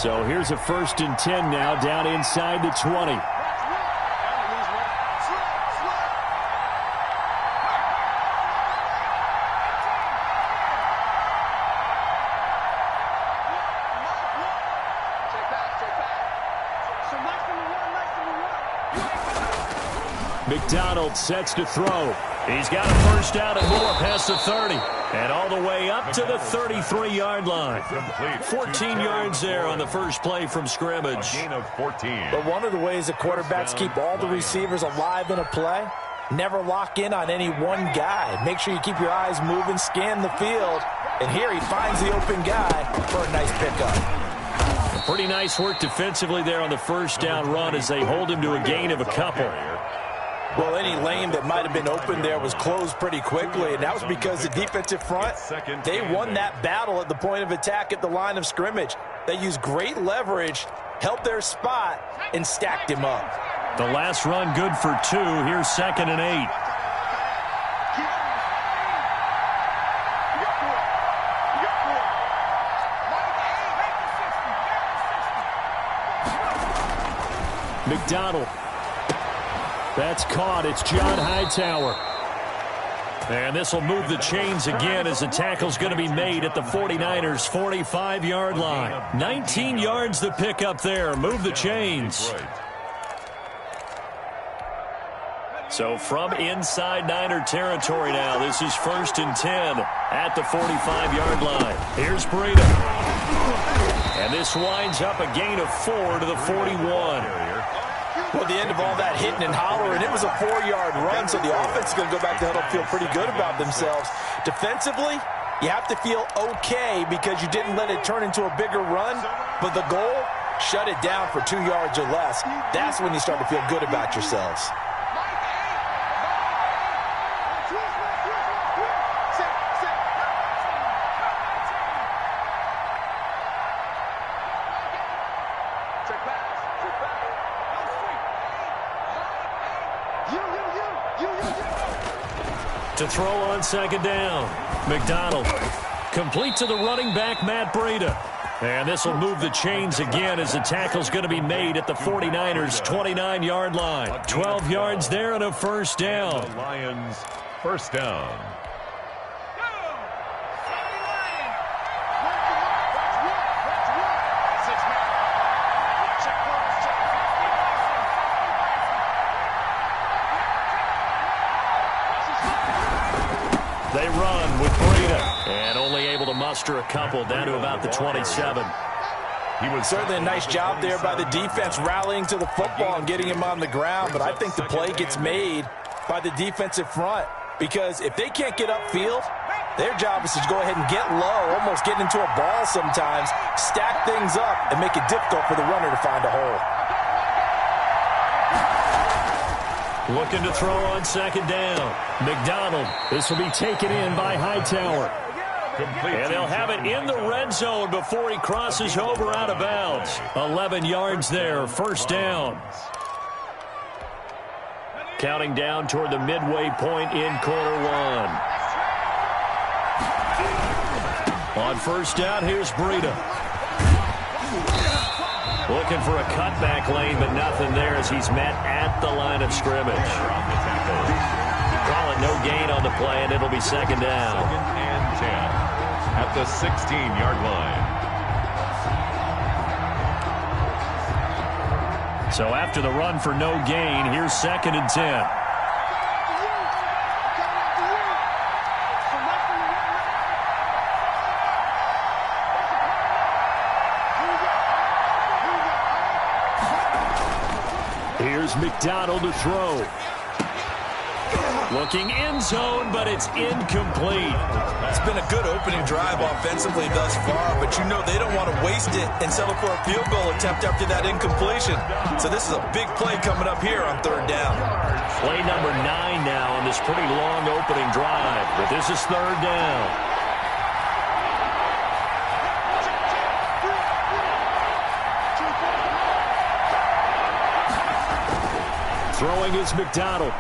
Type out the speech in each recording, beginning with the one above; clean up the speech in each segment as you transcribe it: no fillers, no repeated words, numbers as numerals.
So here's a 1st and 10 now, down inside the 20. McDonald sets to throw. He's got a first down and more past the 30. And all the way up to the 33-yard line. 14 yards there on the first play from scrimmage. A gain of 14. But one of the ways the quarterbacks keep all the receivers alive in a play, never lock in on any one guy. Make sure you keep your eyes moving, scan the field. And here he finds the open guy for a nice pickup. Pretty nice work defensively there on the first down run as they hold him to a gain of a couple. Well, any lane that might have been open there was closed pretty quickly, and that was because the defensive front, they won that battle at the point of attack at the line of scrimmage. They used great leverage, held their spot, and stacked him up. The last run good for 2. Here's 2nd and 8. McDonald. That's caught. It's John Hightower. And this will move the chains again as the tackle's going to be made at the 49ers' 45-yard line. 19 yards to pick up there. Move the chains. So from inside Niner territory now, this is 1st and 10 at the 45-yard line. Here's Breida. And this winds up a gain of 4 to the 41. Well, at the end of all that hitting and hollering, it was a 4-yard run, so the offense is going to go back to huddle, feel pretty good about themselves. Defensively, you have to feel okay because you didn't let it turn into a bigger run, but the goal, shut it down for 2 yards or less. That's when you start to feel good about yourselves. To throw on 2nd down. McDonald. Complete to the running back, Matt Breida. And this will move the chains again as the tackle's going to be made at the 49ers' 29-yard line. 12 yards there and a first down. The Lions, first down. They run with Breida, and only able to muster a couple down to about the 27. He was certainly a nice job there by the defense rallying to the football and getting him on the ground, but I think the play gets made by the defensive front because if they can't get upfield, their job is to go ahead and get low, almost get into a ball sometimes, stack things up, and make it difficult for the runner to find a hole. Looking to throw on 2nd down. McDonald. This will be taken in by Hightower. And they'll have it in the red zone before he crosses over out of bounds. 11 yards there, first down. Counting down toward the midway point in quarter 1. On first down, here's Breida. Looking for a cutback lane, but nothing there as he's met at the line of scrimmage. Call it no gain on the play, and it'll be 2nd down. 2nd and 10 at the 16-yard line. So after the run for no gain, here's 2nd and 10. Here's McDonald to throw. Looking end zone, but it's incomplete. It's been a good opening drive offensively thus far, but you know they don't want to waste it and settle for a field goal attempt after that incompletion. So this is a big play coming up here on 3rd down. Play number 9 now on this pretty long opening drive, but this is 3rd down. Throwing is McDonald.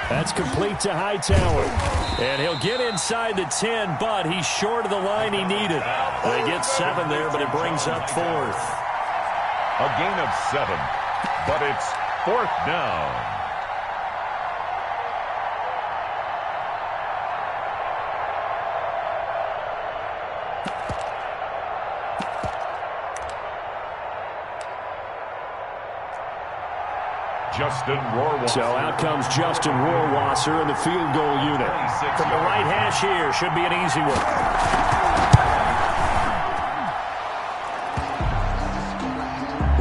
That's complete to Hightower. And he'll get inside the 10, but he's short of the line he needed. They get 7 there, but it brings up 4th. A gain of 7, but it's 4th down. Justin Rohrwasser. So out comes Justin Rohrwasser in the field goal unit. From the right hash here, should be an easy one.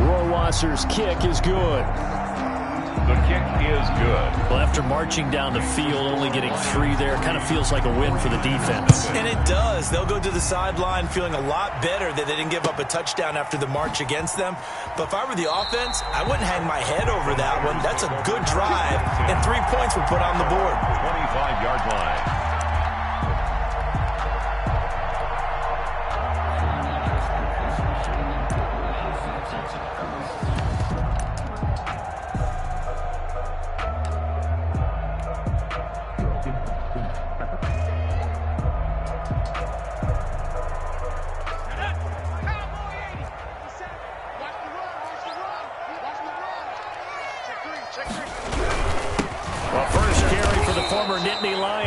Rohrwasser's kick is good. The kick is good. Well, after marching down the field, only getting 3 there, kind of feels like a win for the defense. And it does. They'll go to the sideline feeling a lot better that they didn't give up a touchdown after the march against them. But if I were the offense, I wouldn't hang my head over that one. That's a good drive, and 3 points were put on the board. 25-yard line.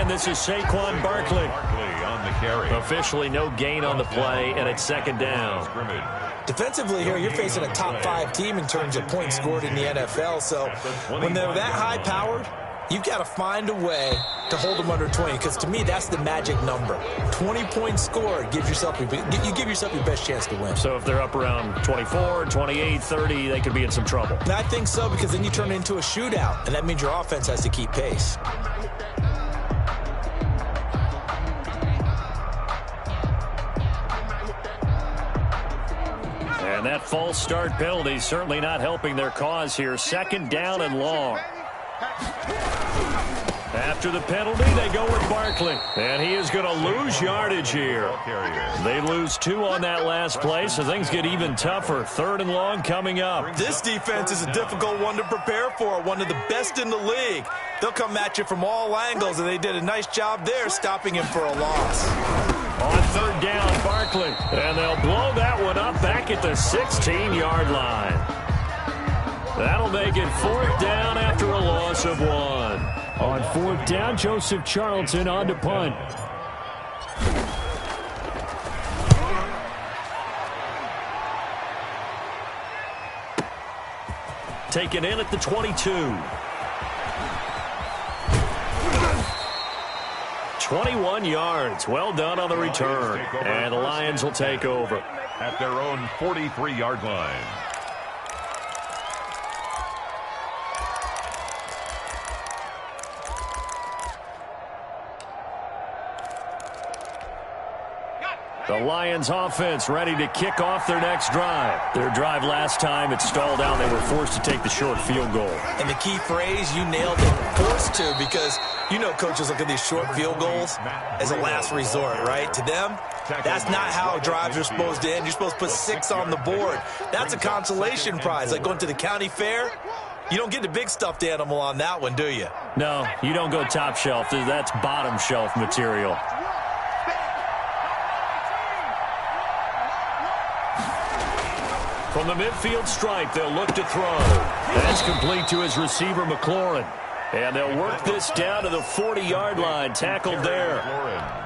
This is Saquon Barkley. On the carry. Officially no gain on the play, and it's 2nd down. Defensively here, you're facing a top 5 team in terms of points scored in the NFL. So when they're that high-powered, you've got to find a way to hold them under 20, because to me, that's the magic number. 20 points scored gives yourself you give yourself your best chance to win. So if they're up around 24, 28, 30, they could be in some trouble. And I think so, because then you turn it into a shootout, and that means your offense has to keep pace. And that false start penalty certainly not helping their cause here. 2nd down and long. After the penalty, they go with Barkley. And he is going to lose yardage here. They lose 2 on that last play, so things get even tougher. 3rd and long coming up. This defense is a difficult one to prepare for, one of the best in the league. They'll come at you from all angles, and they did a nice job there stopping him for a loss. On 3rd down, Barkley. And they'll blow that one up back at the 16-yard line. That'll make it 4th down after a loss of 1. On 4th down, Joseph Charlton on to punt. Taken in at the 22. 21 yards. Well done on the return. And the Lions will take over. At their own 43-yard line. The Lions offense ready to kick off their next drive. Their drive last time, it stalled out. They were forced to take the short field goal. And the key phrase, you nailed it, forced to, because you know coaches look at these short field goals as a last resort, right? To them, that's not how drives are supposed to end. You're supposed to put 6 on the board. That's a consolation prize, like going to the county fair. You don't get the big stuffed animal on that one, do you? No, you don't go top shelf. That's bottom shelf material. From the midfield stripe, they'll look to throw. That's complete to his receiver, McLaurin. And they'll work this down to the 40-yard line, tackled there.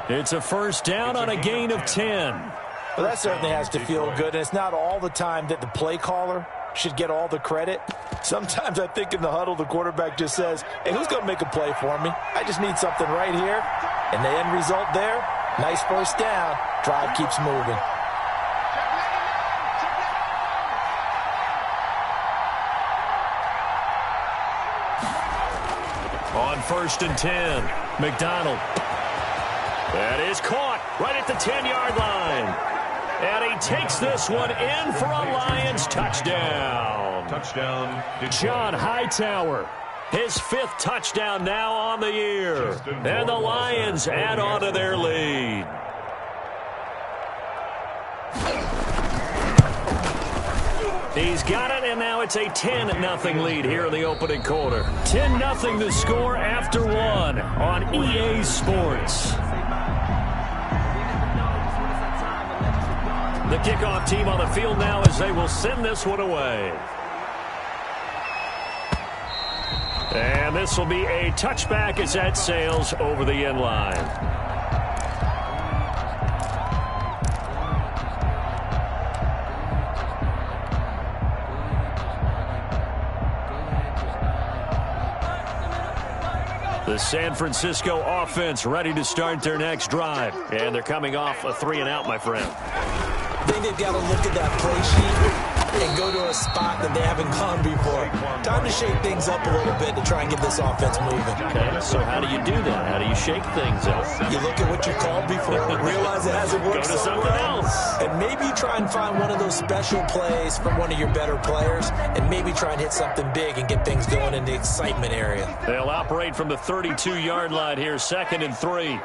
It's a 1st down on a gain of 10. Well, that certainly has to feel good, and it's not all the time that the play caller should get all the credit. Sometimes I think in the huddle, the quarterback just says, hey, who's going to make a play for me? I just need something right here. And the end result there, nice 1st down. Drive keeps moving. On 1st and 10, McDonald. That is caught right at the 10-yard line. And he takes this one in for a Lions touchdown. Touchdown. John Hightower. His 5th touchdown now on the year. And the Lions add on to their lead. He's got it, and now it's a 10-0 lead here in the opening quarter. 10-0 the score after one on EA Sports. The kickoff team on the field now as they will send this one away. And this will be a touchback as that sails over the end line. The San Francisco offense ready to start their next drive. And they're coming off a 3-and-out, my friend. I think they've got to look at that play sheet and go to a spot that they haven't gone before. Time to shake things up a little bit to try and get this offense moving. Okay, so how do you do that? How do you shake things up? You look at what you called before, realize it hasn't worked Go to something else. And maybe try and find one of those special plays from one of your better players, and maybe try and hit something big and get things going in the excitement area. They'll operate from the 32-yard line here, 2nd and 3.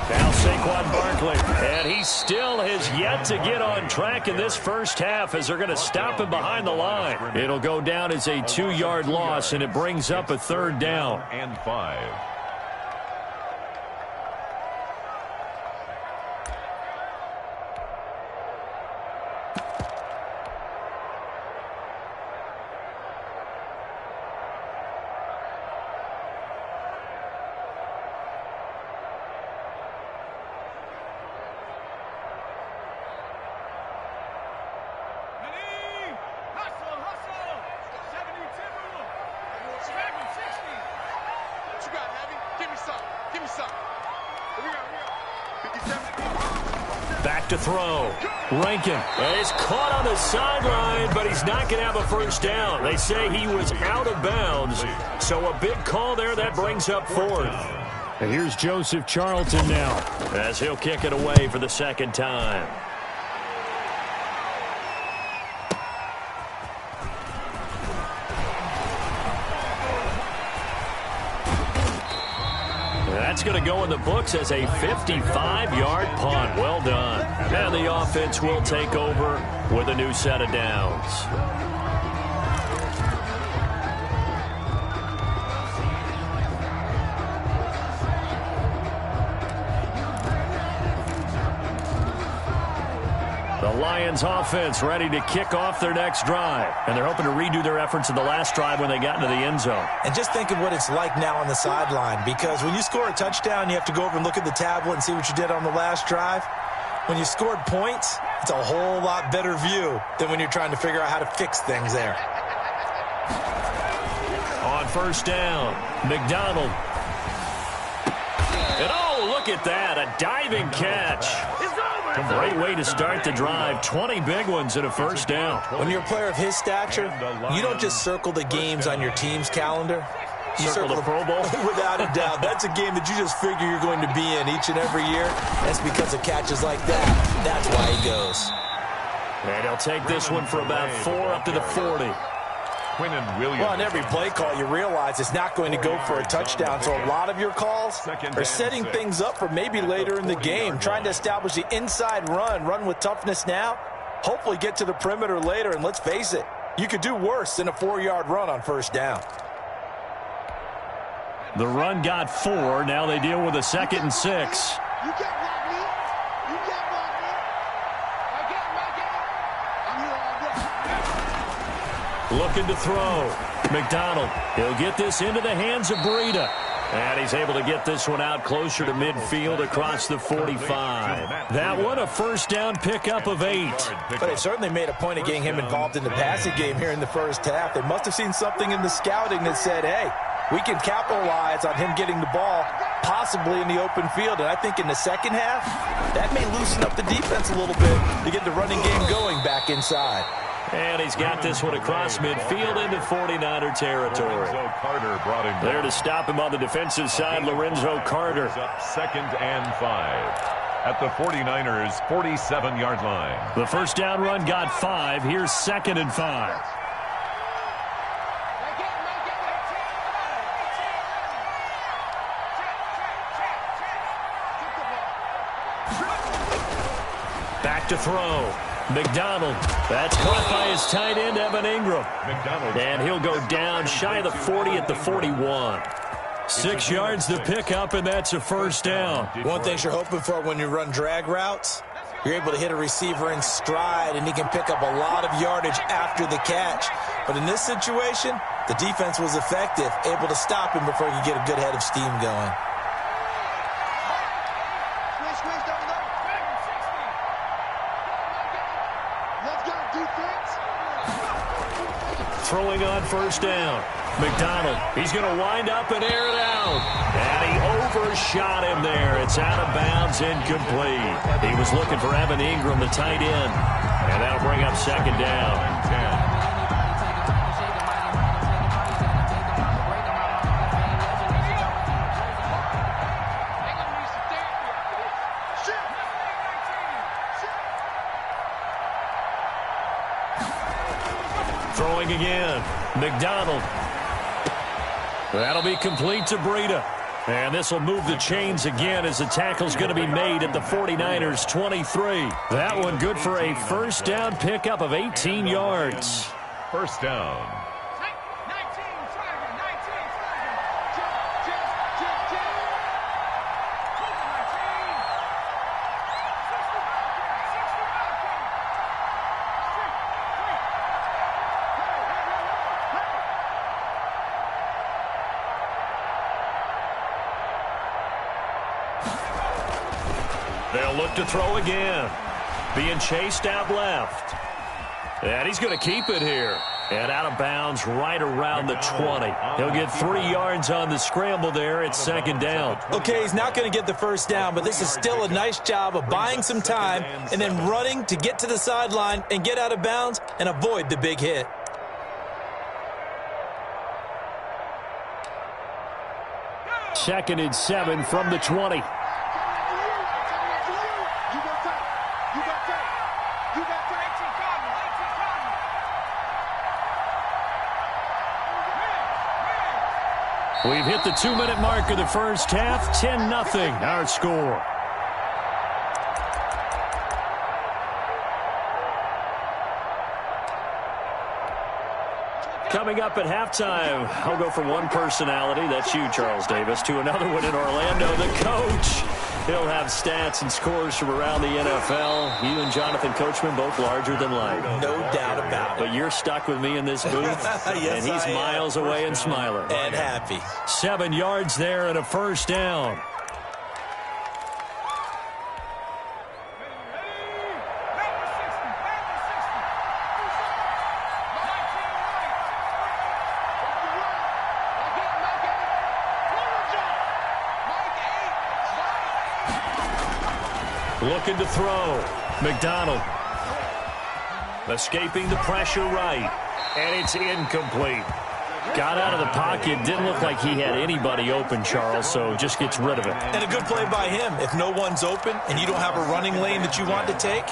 Now Saquon Barkley, and he still has yet to get on track in this first half as they're going to stop him behind the line. It'll go down as a 2-yard loss, and it brings up a 3rd down. And 5. Back to throw. Rankin is caught on the sideline, but he's not going to have a first down. They say he was out of bounds, so a big call there that brings up 4th. And here's Joseph Charlton now as he'll kick it away for the 2nd time. That's going to go in the books as a 55-yard punt. Well done. And the offense will take over with a new set of downs. The Lions offense ready to kick off their next drive. And they're hoping to redo their efforts in the last drive when they got into the end zone. And just think of what it's like now on the sideline, because when you score a touchdown, you have to go over and look at the tablet and see what you did on the last drive. When you scored points, it's a whole lot better view than when you're trying to figure out how to fix things there. On first down, McDonald. And oh, look at that, a diving catch. A great way to start the drive. 20 big ones and a first down. When you're a player of his stature, you don't just circle the games on your team's calendar. You circle the Pro Bowl? Without a doubt. That's a game that you just figure you're going to be in each and every year. That's because of catches like that. That's why he goes. And he'll take this one for about 4 up to the 40. Well, on every play call, you realize it's not going to go for a touchdown. So a lot of your calls are setting things up for maybe later in the game, trying to establish the inside run with toughness now, hopefully get to the perimeter later. And let's face it, you could do worse than a 4-yard run on first down. The run got 4. Now they deal with a 2nd and 6. You can't block me. You can't block me. I'm here all day. Looking to throw. McDonald. He'll get this into the hands of Breida. And he's able to get this one out closer to midfield across the 45. That one a first down pickup of 8. But they certainly made a point of getting him involved in the passing game here in the first half. They must have seen something in the scouting that said, hey, we can capitalize on him getting the ball possibly in the open field. And I think in the second half, that may loosen up the defense a little bit to get the running game going back inside. And he's got this one across midfield into 49er territory. There to stop him on the defensive side, Lorenzo Carter. Up 2nd and 5 at the 49ers 47-yard line. The first down run got 5. Here's 2nd and 5. Back to throw. McDonald. That's caught by his tight end, Evan Ingram. And he'll go down shy of the 40 at the 41. 6 yards to pick up, and that's a first down. One thing you're hoping for when you run drag routes, you're able to hit a receiver in stride, and he can pick up a lot of yardage after the catch. But in this situation, the defense was effective, able to stop him before he could get a good head of steam going. Throwing on first down. McDonald, he's going to wind up and air it out. And he overshot him there. It's out of bounds, incomplete. He was looking for Evan Ingram, the tight end. And that'll bring up second down. Throwing again. McDonald. That'll be complete to Breida. And this will move the chains again as the tackle's going to be made at the 49ers 23. That one good for a first down pickup of 18 yards. First down. They'll look to throw again. Being chased out left. And he's going to keep it here. And out of bounds right around the 20. He'll get 3 yards on the scramble there. It's second down. Okay, he's not going to get the first down, but this is still a nice job of buying some time and then running to get to the sideline and get out of bounds and avoid the big hit. Second and 7 from the 20. We've hit the 2-minute mark of the first half. 10-0 our score. Coming up at halftime, I'll go from one personality, that's you, Charles Davis, to another one in Orlando, the coach. He'll have stats and scores from around the NFL. You and Jonathan Coachman both larger than life. No doubt about it. But you're stuck with me in this booth, yes, and he's miles away and smiling. And happy. 7 yards there and a first down. Looking to throw. McDonald. Escaping the pressure right. And it's incomplete. Got out of the pocket. Didn't look like he had anybody open, Charles, so just gets rid of it. And a good play by him. If no one's open and you don't have a running lane that you want to take,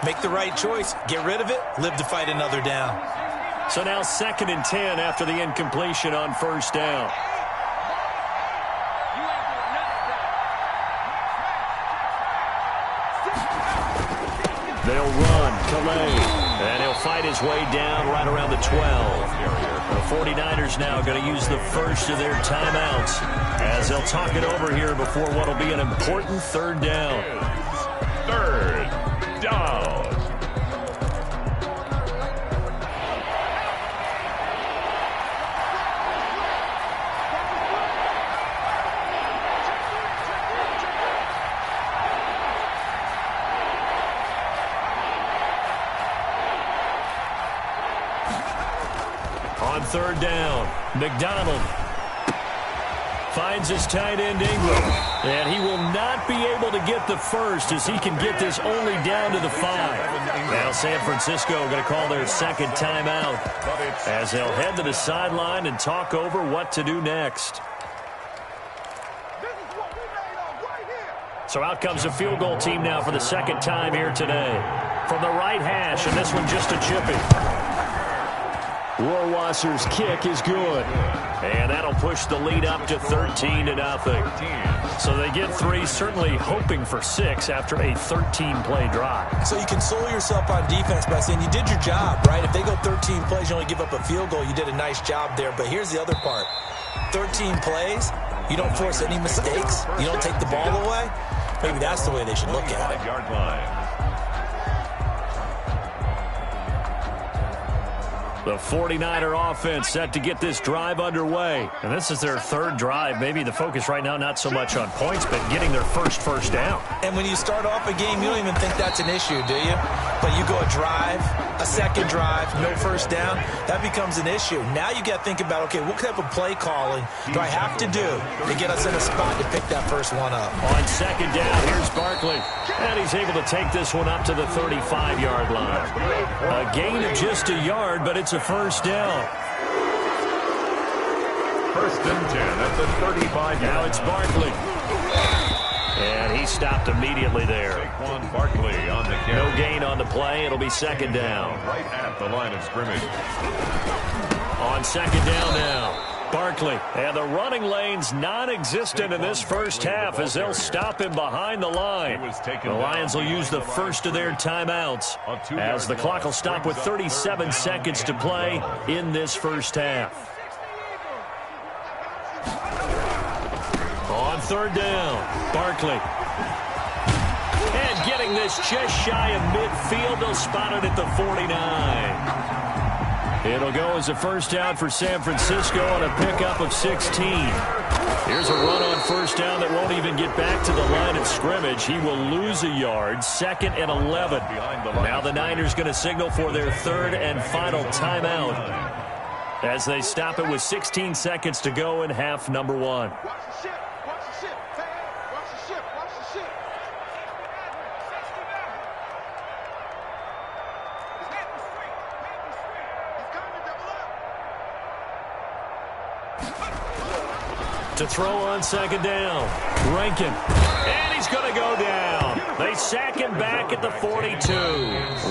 make the right choice. Get rid of it. Live to fight another down. So now 2nd and 10 after the incompletion on first down. They'll run. Calais. And he'll fight his way down right around the 12. The 49ers now going to use the first of their timeouts as they'll talk it over here before what will be an important third down. Third down. On third down, McDonald finds his tight end Ingram, and he will not be able to get the first as he can get this only down to the 5. Now San Francisco going to call their second timeout as they'll head to the sideline and talk over what to do next. So out comes the field goal team now for the second time here today. From the right hash, and this one just a chippy. Rohrwasser's kick is good. And that'll push the lead up to 13-0. So they get 3, certainly hoping for 6 after a 13-play drive. So you console yourself on defense by saying you did your job, right? If they go 13 plays, you only give up a field goal, you did a nice job there. But here's the other part. 13 plays, you don't force any mistakes, you don't take the ball away. Maybe that's the way they should look at it. The 49er offense set to get this drive underway. And this is their 3rd drive. Maybe the focus right now not so much on points, but getting their first down. And when you start off a game, you don't even think that's an issue, do you? But you go a drive, a second drive, no first down, that becomes an issue. Now you got to think about, okay, what type of play calling do I have to do to get us in a spot to pick that first one up? On 2nd down, here's Barkley. And he's able to take this one up to the 35-yard line. A gain of just a yard, but it's a first down. 1st and 10 at the 35. Now it's Barkley. And he stopped immediately there. Barkley on the carry. No gain on the play. It'll be 2nd down. Right at the line of scrimmage. On 2nd down now. Barkley, and the running lane's non-existent in this first half as they'll stop him behind the line. The Lions will use the first of their timeouts as the clock will stop with 37 seconds to play in this first half. On 3rd down, Barkley. And getting this just shy of midfield, they'll spot it at the 49. It'll go as a first down for San Francisco on a pickup of 16. Here's a run on first down that won't even get back to the line of scrimmage. He will lose a yard, 2nd and 11. Now the Niners going to signal for their 3rd and final timeout as they stop it with 16 seconds to go in half number 1. To throw on 2nd down, Rankin, and he's going to go down. They sack him back at the 42.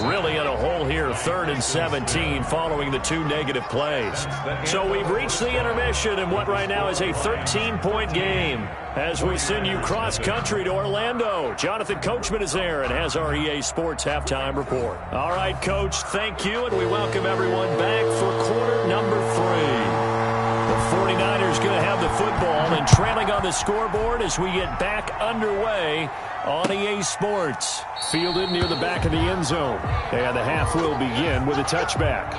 Really in a hole here, 3rd and 17 following the 2 negative plays. So we've reached the intermission in what right now is a 13-point game as we send you cross-country to Orlando. Jonathan Coachman is there and has our EA Sports halftime report. All right, Coach, thank you, and we welcome everyone back for quarter number 3. The 49ers going to have the football and trailing on the scoreboard as we get back underway on EA Sports. Fielded near the back of the end zone. And the half will begin with a touchback.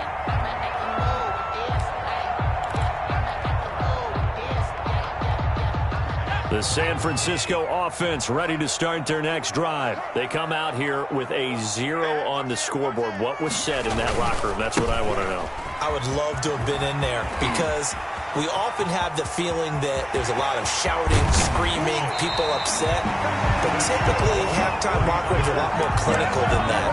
The San Francisco offense ready to start their next drive. They come out here with a 0 on the scoreboard. What was said in that locker room? That's what I want to know. I would love to have been in there because we often have the feeling that there's a lot of shouting, screaming, people upset. But typically, halftime locker rooms are a lot more clinical than that.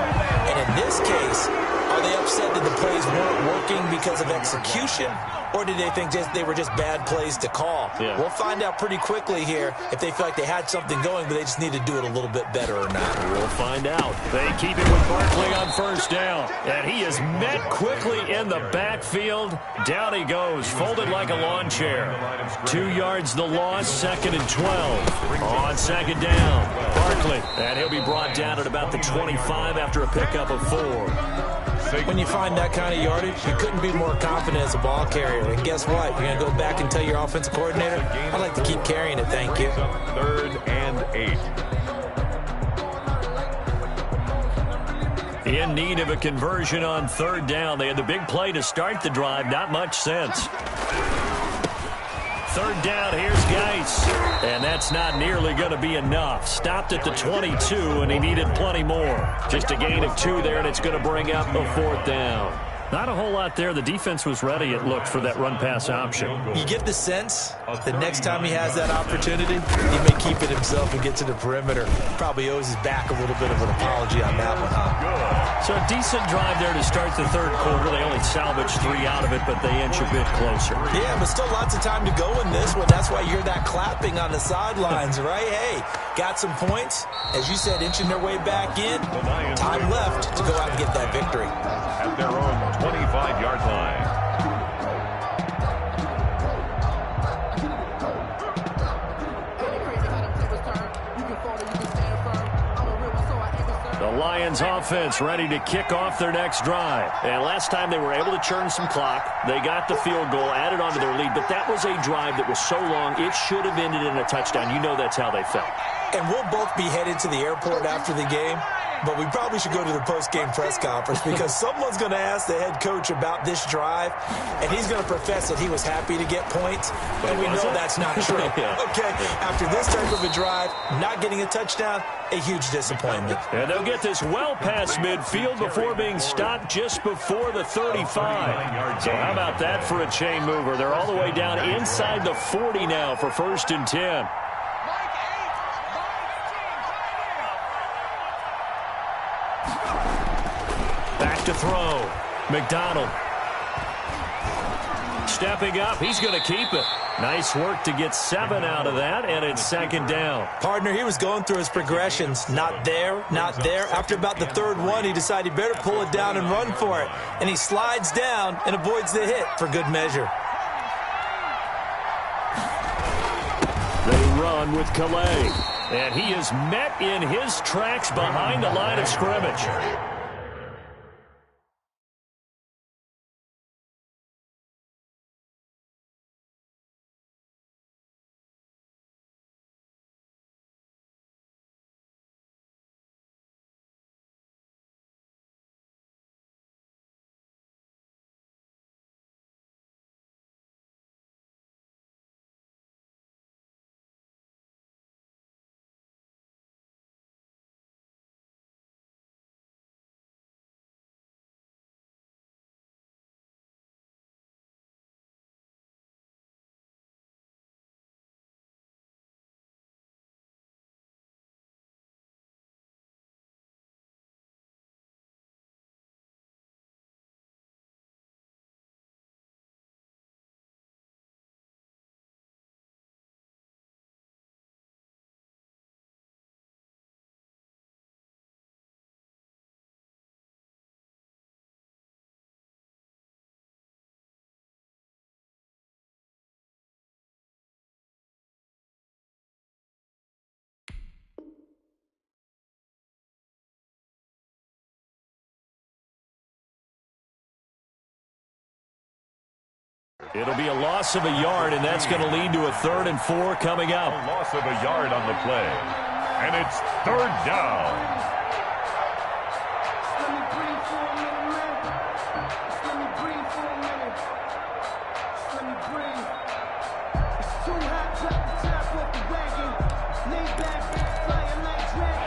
And in this case, are they upset that the plays weren't working because of execution? Or did they think they were just bad plays to call? Yeah. We'll find out pretty quickly here if they feel like they had something going, but they just need to do it a little bit better or not. We'll find out. They keep it with Barkley on first down. And he is met quickly in the backfield. Down he goes, folded like a lawn chair. 2 yards the loss, 2nd and 12. On 2nd down, Barkley. And he'll be brought down at about the 25 after a pickup of 4. When you find that kind of yardage, you couldn't be more confident as a ball carrier. And guess what? You're going to go back and tell your offensive coordinator, I'd like to keep carrying it, thank you. 3rd and 8. In need of a conversion on 3rd down. They had the big play to start the drive. Not much sense. 3rd down, here's Geis. And that's not nearly going to be enough. Stopped at the 22, and he needed plenty more. Just a gain of 2 there, and it's going to bring up a 4th down. Not a whole lot there. The defense was ready, it looked, for that run-pass option. You get the sense that next time he has that opportunity, he may keep it himself and get to the perimeter. Probably owes his back a little bit of an apology on that one, huh? So a decent drive there to start the 3rd quarter. They only salvaged 3 out of it, but they inch a bit closer. Yeah, but still lots of time to go in this one. That's why you're that clapping on the sidelines, right? Hey, got some points. As you said, inching their way back in. Time left to go out and get that victory. At their own 25-yard line. Lions offense ready to kick off their next drive. And last time they were able to churn some clock. They got the field goal, added on to their lead, but that was a drive that was so long it should have ended in a touchdown. You know that's how they felt. And we'll both be headed to the airport after the game, but we probably should go to the post-game press conference because someone's going to ask the head coach about this drive, and he's going to profess that he was happy to get points, and we know that's not true. Yeah. Okay, after this type of a drive, not getting a touchdown, a huge disappointment. And they'll get this well past midfield before being stopped just before the 35. So how about that for a chain mover? They're all the way down inside the 40 now for 1st and 10. Back to throw. McDonald. Stepping up. He's going to keep it. Nice work to get 7 out of that, and it's 2nd down. Partner, he was going through his progressions. Not there, not there. After about the 3rd one, he decided he better pull it down and run for it. And he slides down and avoids the hit for good measure. They run with Calais. And he is met in his tracks behind the line of scrimmage. It'll be a loss of a yard, and that's going to lead to a 3rd and 4 coming up. A loss of a yard on the play. And it's 3rd down.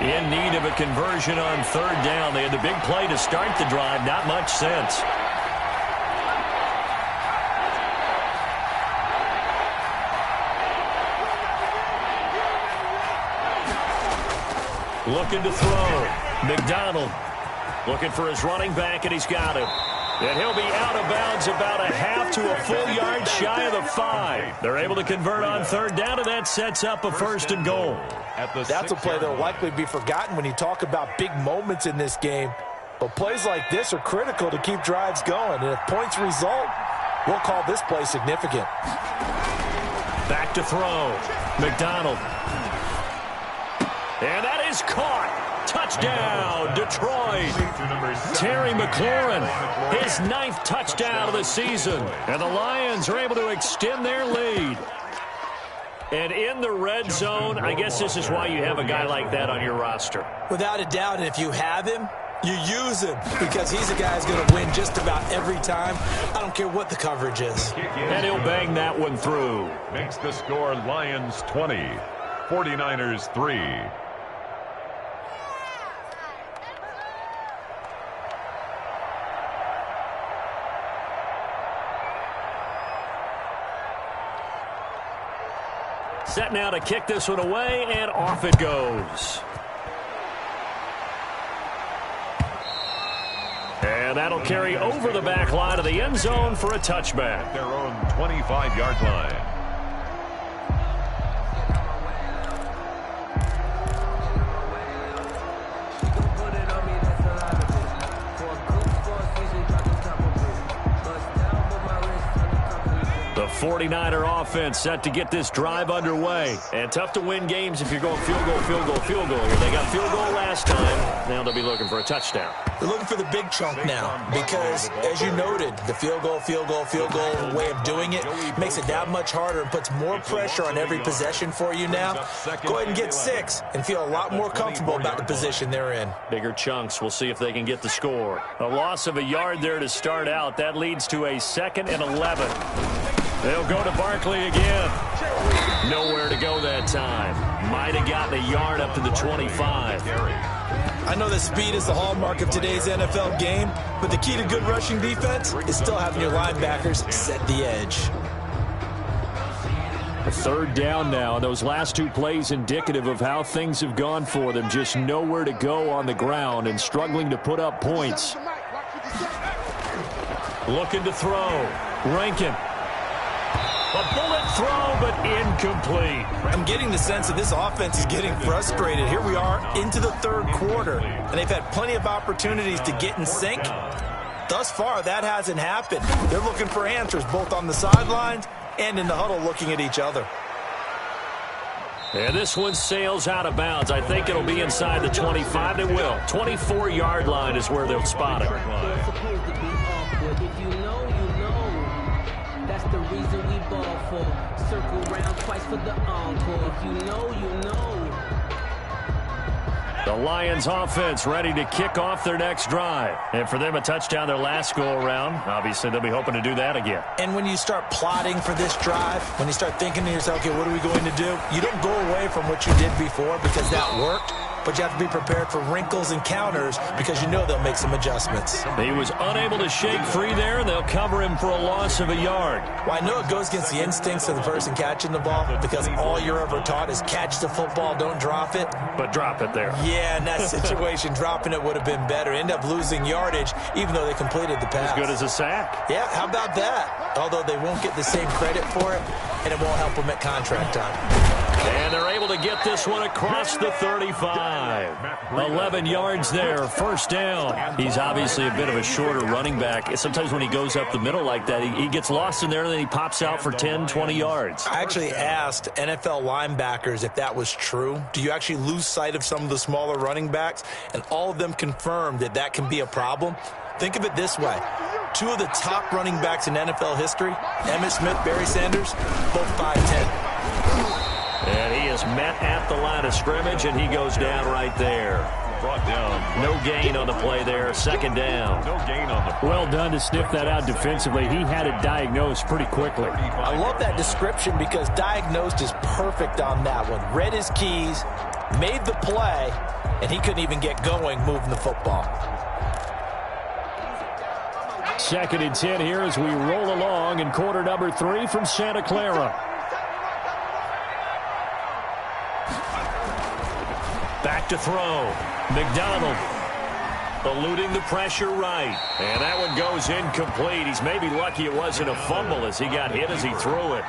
In need of a conversion on 3rd down. They had the big play to start the drive. Not much sense. Looking to throw. McDonald looking for his running back, and he's got him. And he'll be out of bounds about a half to a full yard shy of the 5. They're able to convert on 3rd down, and that sets up a 1st and goal. That's a play that will likely be forgotten when you talk about big moments in this game. But plays like this are critical to keep drives going. And if points result, we'll call this play significant. Back to throw. McDonald. And that is caught. Touchdown, Detroit. Terry McLaurin, his 9th touchdown of the season. And the Lions are able to extend their lead. And in the red zone, I guess this is why you have a guy like that on your roster. Without a doubt, and if you have him, you use him because he's a guy who's going to win just about every time. I don't care what the coverage is. And he'll bang that one through. Makes the score Lions 20, 49ers 3. Set now to kick this one away, and off it goes. And that'll carry over the back line of the end zone for a touchback. Their own 25-yard line. 49er offense set to get this drive underway. And tough to win games if you're going field goal, field goal, field goal. They got field goal last time. Now they'll be looking for a touchdown. They're looking for the big chunk now because, as you noted, the field goal way of doing it makes it that much harder and puts more pressure on every possession for you now. Go ahead and get 6 and feel a lot more comfortable about the position they're in. Bigger chunks. We'll see if they can get the score. A loss of a yard there to start out. That leads to a 2nd and 11. They'll go to Barkley again. Nowhere to go that time. Might have gotten a yard up to the 25. I know that speed is the hallmark of today's NFL game, but the key to good rushing defense is still having your linebackers set the edge. A 3rd down now, and those last 2 plays indicative of how things have gone for them. Just nowhere to go on the ground and struggling to put up points. Looking to throw. Rankin. A bullet throw, but incomplete. I'm getting the sense that this offense is getting frustrated. Here we are into the 3rd quarter, and they've had plenty of opportunities to get in sync. Thus far, that hasn't happened. They're looking for answers both on the sidelines and in the huddle looking at each other. And this one sails out of bounds. I think it'll be inside the 25. It will. 24-yard line is where they'll spot it. The reason we ball for circle round twice for the encore. If you know, you know. The Lions offense ready to kick off their next drive. And for them, a touchdown their last go-around. Obviously, they'll be hoping to do that again. And when you start plotting for this drive, when you start thinking to yourself, okay, what are we going to do? You don't go away from what you did before because that worked. But you have to be prepared for wrinkles and counters because you know they'll make some adjustments. He was unable to shake free there, and they'll cover him for a loss of a yard. Well, I know it goes against the instincts of the person catching the ball because all you're ever taught is catch the football, don't drop it. But drop it there. Yeah, in that situation, dropping it would have been better. End up losing yardage, even though they completed the pass. As good as a sack. Yeah, how about that? Although they won't get the same credit for it, and it won't help them at contract time. And they're able to get this one across the 35. 11 yards there, 1st down. He's obviously a bit of a shorter running back. Sometimes when he goes up the middle like that, he gets lost in there, and then he pops out for 10, 20 yards. I actually asked NFL linebackers if that was true. Do you actually lose sight of some of the smaller running backs? And all of them confirmed that that can be a problem. Think of it this way. 2 of the top running backs in NFL history, Emmitt Smith, Barry Sanders, both 5'10". And he is met at the line of scrimmage, and he goes down right there. Brought down. No gain on the play there. 2nd down. No gain on the play. Well done to sniff that out defensively. He had it diagnosed pretty quickly. I love that description because diagnosed is perfect on that one. Read his keys, made the play, and he couldn't even get going moving the football. 2nd and 10 here as we roll along in quarter number 3 from Santa Clara. Back to throw. McDonald eluding the pressure right. And that one goes incomplete. He's maybe lucky it wasn't a fumble as he got hit as he threw it.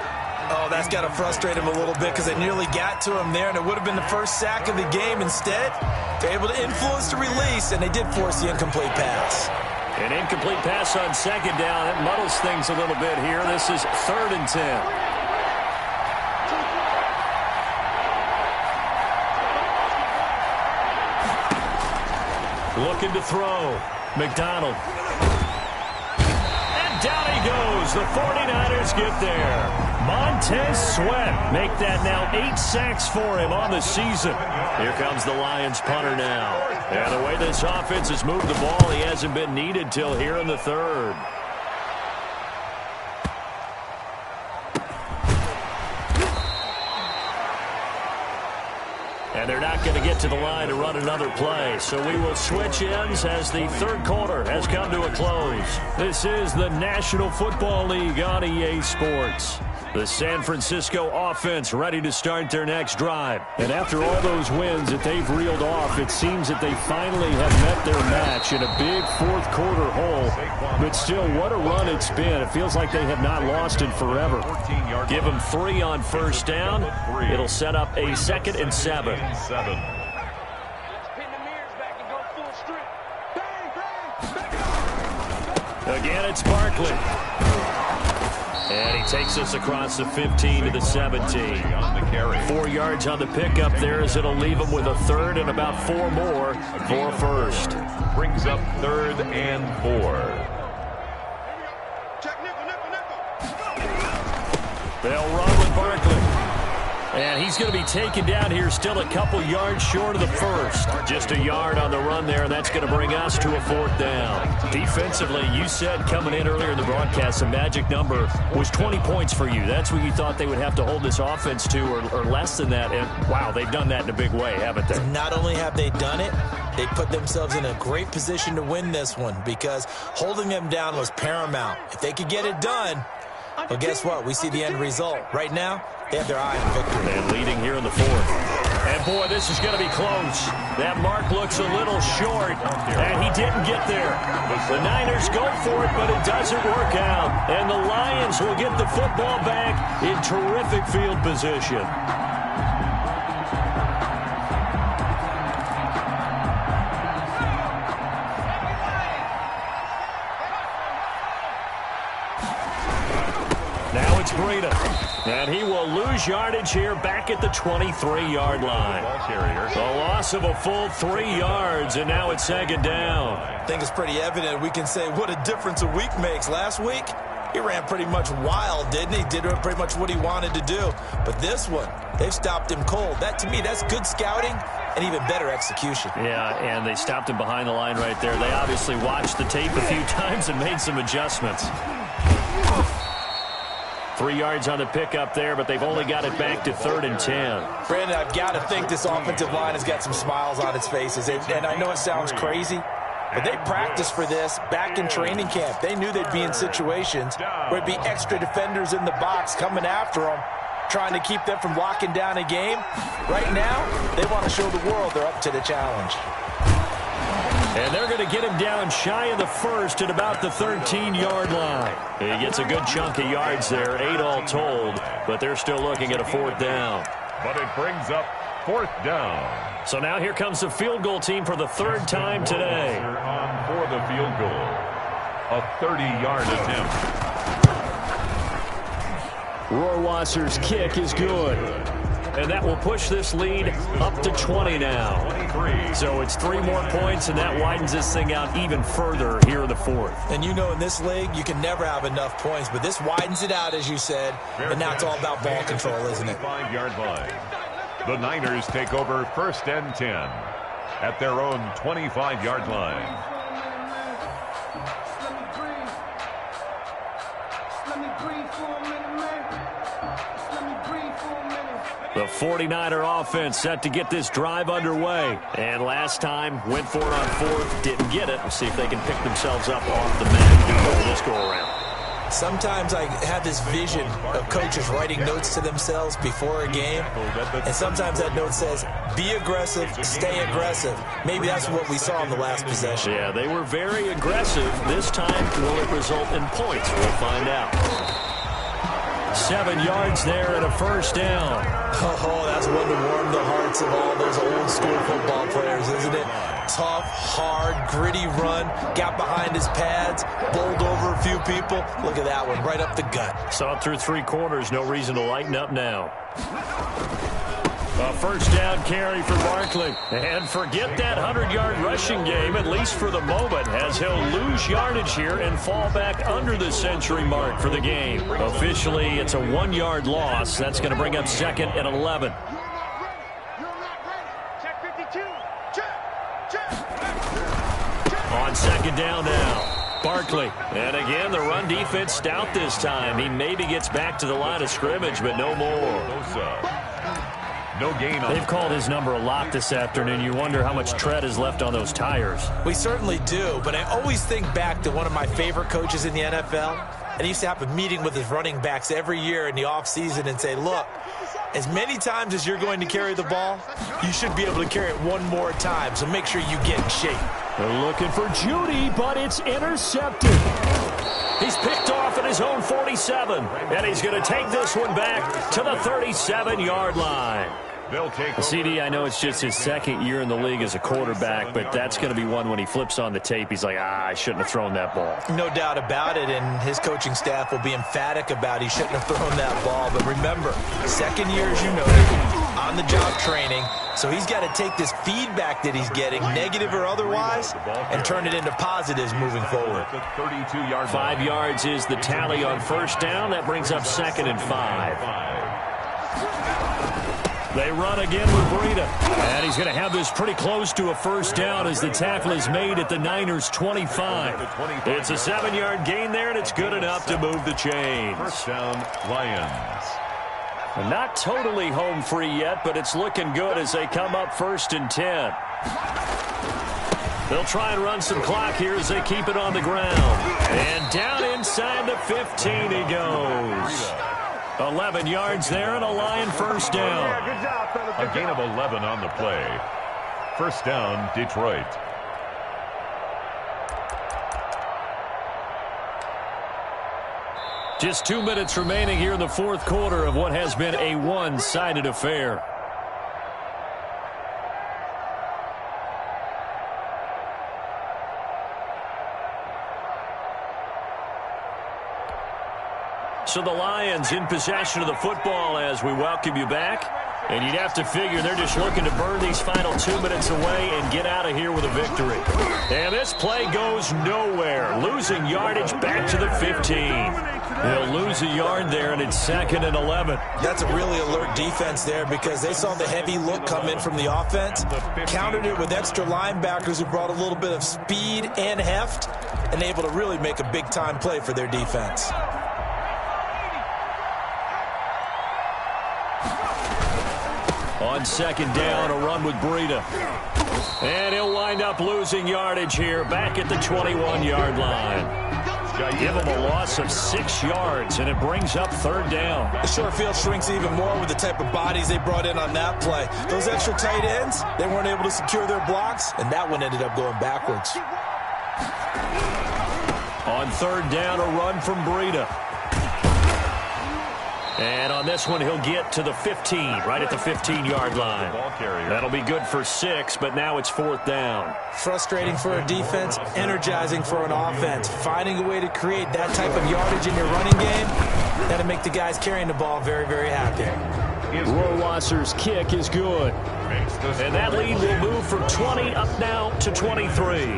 Oh, that's got to frustrate him a little bit because they nearly got to him there, and it would have been the first sack of the game. Instead, they're able to influence the release, and they did force the incomplete pass. An incomplete pass on 2nd down. It muddles things a little bit here. This is 3rd and 10. Looking to throw. McDonald. And down he goes. The 49ers get there. Montez Sweat make that now 8 sacks for him on the season. Here comes the Lions punter now. And the way this offense has moved the ball, he hasn't been needed till here in the 3rd. And they're not going to get to the line to run another play. So we will switch ends as the 3rd quarter has come to a close. This is the National Football League on EA Sports. The San Francisco offense ready to start their next drive. And after all those wins that they've reeled off, it seems that they finally have met their match in a big 4th quarter hole. But still, what a run it's been. It feels like they have not lost in forever. Give them 3 on 1st down. It'll set up a 2nd and 7. Again, it's Barkley. And he takes us across the 15 to the 17. On the carry. 4 yards on the pickup there as it'll leave him with a third and about 4 more for first. Brings up 3rd and 4. They'll run with Barkley. And he's going to be taken down here still a couple yards short of the first. Just a yard on the run there, and that's going to bring us to a 4th down. Defensively, you said coming in earlier in the broadcast, the magic number was 20 points for you. That's what you thought they would have to hold this offense to, or less than that. And, wow, they've done that in a big way, haven't they? Not only have they done it, they put themselves in a great position to win this one because holding them down was paramount. If they could get it done, well, guess what? We see the end result. Right now, they have their eye on victory. And leading here in the 4th. And, boy, this is going to be close. That mark looks a little short, and he didn't get there. The Niners go for it, but it doesn't work out. And the Lions will get the football back in terrific field position. Now it's Breida. And he will lose yardage here back at the 23-yard line. A loss of a full 3 yards, and now it's 2nd down. I think it's pretty evident. We can say what a difference a week makes. Last week, he ran pretty much wild, didn't he? Did pretty much what he wanted to do. But this one, they've stopped him cold. That, to me, that's good scouting and even better execution. Yeah, and they stopped him behind the line right there. They obviously watched the tape a few times and made some adjustments. 3 yards on the pickup there, but they've only got it back to 3rd and 10. Brandon, I've got to think this offensive line has got some smiles on its faces. And I know it sounds crazy, but they practiced for this back in training camp. They knew they'd be in situations where it'd be extra defenders in the box coming after them, trying to keep them from locking down a game. Right now, they want to show the world they're up to the challenge. And they're going to get him down shy of the first at about the 13-yard line. He gets a good chunk of yards there, 8 all told, but they're still looking at a 4th down. But it brings up 4th down. So now here comes the field goal team for the 3rd time today. On for the field goal. A 30-yard attempt. Rohrwasser's kick is good. And that will push this lead up to 20 now. So it's 3 more points, and that widens this thing out even further here in the 4th. And you know in this league, you can never have enough points, but this widens it out, as you said, and now it's all about ball control, isn't it? 5-yard line. The Niners take over 1st and 10 at their own 25-yard line. The 49er offense set to get this drive underway. And last time, went for it on 4th, didn't get it. We'll see if they can pick themselves up off the mat this go-around. Sometimes I have this vision of coaches writing notes to themselves before a game, and sometimes that note says, be aggressive, stay aggressive. Maybe that's what we saw in the last possession. Yeah, they were very aggressive. This time, will it result in points? We'll find out. 7 yards there and a 1st down. Oh, that's one to warm the hearts of all those old school football players, isn't it? Tough, hard, gritty run, got behind his pads, bowled over a few people. Look at that one, right up the gut. Saw it through 3 quarters, no reason to lighten up now. A 1st down carry for Barkley. And forget that 100-yard rushing game, at least for the moment, as he'll lose yardage here and fall back under the century mark for the game. Officially, it's a 1-yard loss. That's going to bring up 2nd and 11. On 2nd down now, Barkley. And again, the run defense stout this time. He maybe gets back to the line of scrimmage, but no more. No gain on. They've called his number a lot this afternoon. You wonder how much tread is left on those tires. We certainly do, but I always think back to one of my favorite coaches in the NFL, and he used to have a meeting with his running backs every year in the offseason and say, look, as many times as you're going to carry the ball, you should be able to carry it one more time, so make sure you get in shape. They're looking for Judy, but it's intercepted. He's picked off at his own 47, and he's going to take this one back to the 37-yard line. They'll take over. CD, I know it's just his second year in the league as a quarterback, but that's going to be one when he flips on the tape, he's like, I shouldn't have thrown that ball. No doubt about it, and his coaching staff will be emphatic about he shouldn't have thrown that ball. But remember, second year, as you noted, on-the-job training, so he's got to take this feedback that he's getting, negative or otherwise, and turn it into positives moving forward. 5 yards is the tally on first down. That brings up 2nd and 5. They run again with Breida. And he's going to have this pretty close to a first down as the tackle is made at the Niners' 25. It's a 7-yard gain there, and it's good enough to move the chains. First down, Lions. Not totally home free yet, but it's looking good as they come up 1st and 10. They'll try and run some clock here as they keep it on the ground. And down inside the 15 he goes. 11 yards there and a Lion first down. A gain of 11 on the play. First down, Detroit. Just 2 minutes remaining here in the fourth quarter of what has been a one-sided affair. So the Lions in possession of the football as we welcome you back. And you'd have to figure they're just looking to burn these final 2 minutes away and get out of here with a victory. And this play goes nowhere. Losing yardage back to the 15. They'll lose a yard there, and it's 2nd and 11. That's a really alert defense there because they saw the heavy look come in from the offense, countered it with extra linebackers who brought a little bit of speed and heft, and able to really make a big-time play for their defense. On 2nd down, a run with Breida. And he'll wind up losing yardage here back at the 21-yard line. Give him a loss of 6 yards, and it brings up 3rd down. The short field shrinks even more with the type of bodies they brought in on that play. Those extra tight ends, they weren't able to secure their blocks, and that one ended up going backwards. On 3rd down, a run from Breida. And on this one, he'll get to the 15, right at the 15-yard line. That'll be good for 6, but now it's 4th down. Frustrating for a defense, energizing for an offense. Finding a way to create that type of yardage in your running game, that'll make the guys carrying the ball very, very happy. Rohrwasser's kick is good. And that lead will move from 20 up now to 23.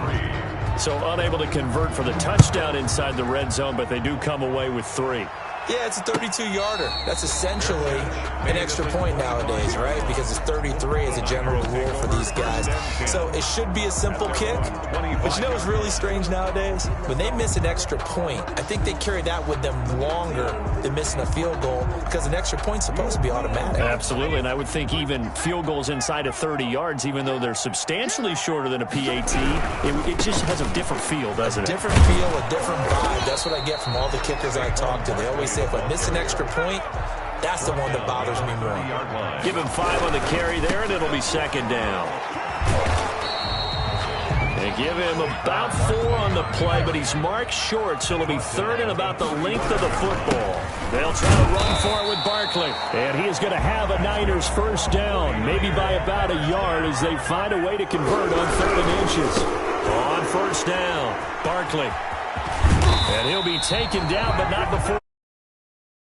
So unable to convert for the touchdown inside the red zone, but they do come away with 3. Yeah, it's a 32-yarder. That's essentially an extra point nowadays, right? Because it's 33 as a general rule for these guys. So it should be a simple kick. But you know what's really strange nowadays? When they miss an extra point, I think they carry that with them longer than missing a field goal because an extra point's supposed to be automatic. Absolutely, and I would think even field goals inside of 30 yards, even though they're substantially shorter than a PAT, it just has a different feel, doesn't it? A different feel, a different vibe. That's what I get from all the kickers I talk to. They always say, if I miss an extra point, that's the one that bothers me more. Give him 5 on the carry there, and it'll be 2nd down. They give him about 4 on the play, but he's marked short, so it'll be 3rd and about the length of the football. They'll try to run for it with Barkley. And he is going to have a Niners first down, maybe by about a yard as they find a way to convert on 3rd and inches. On first down, Barkley. And he'll be taken down, but not before